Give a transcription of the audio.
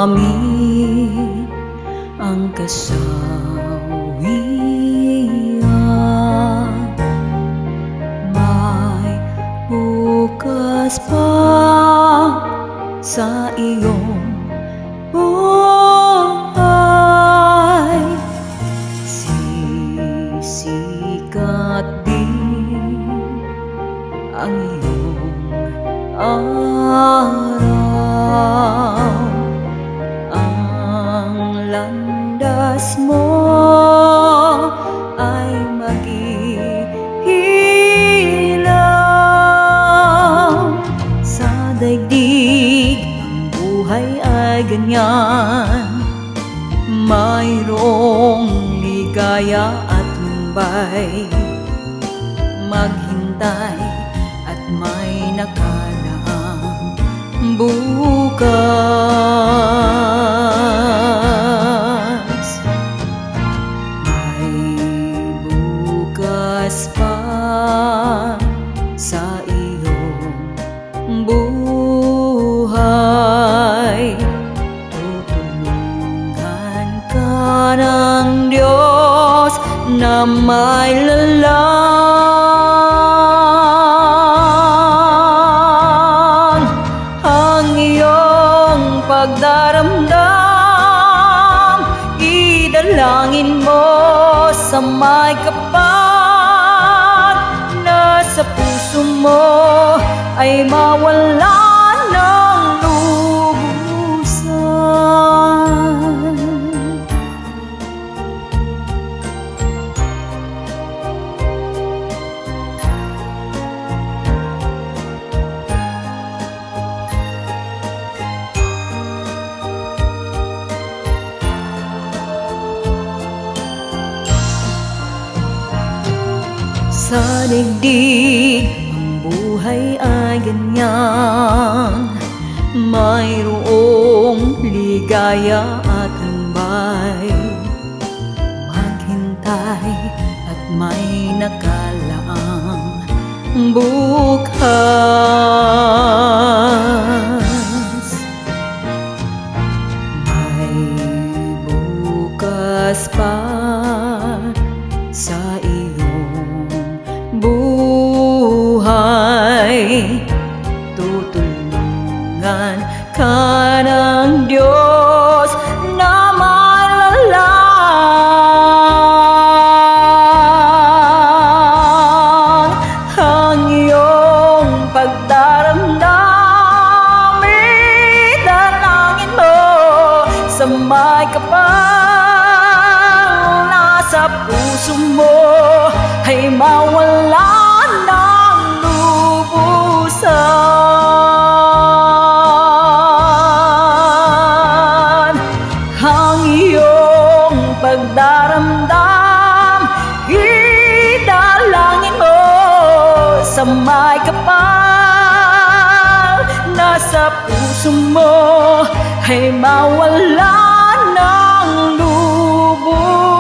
makamit ang kasawian. May bukas pa sa iyong buhay, sisikat din ang iyong araw. Ang landas mo ay mag-iilaw sa daigdig. Ang buhay ay ganyan, mayroong ligaya at lumbay. Maghintay at may nakaraang bukas. May bukas pa sa iyong buhay. Tutulungan ka ng Diyos na may lalang. Ang iyong pagdaramdam, idalangin mo sa may kapal. Nasa puso mo ay mawala ng lubusan. Sa daigdig, ang buhay ay ganyan, mayroong ligaya at tambay. Maghintay at may nakalaang bukas. May bukas pa sa buhay. Tutulungan ka ng Diyos na malalang. Ang iyong pagdaramdam, idalangin mo sa may kapal. Nasa puso mo ay mawala ng lubusan. Ang iyong pagdaramdam, idalangin mo sa may kapal. Nasa puso mo ay mawala ng lubusan.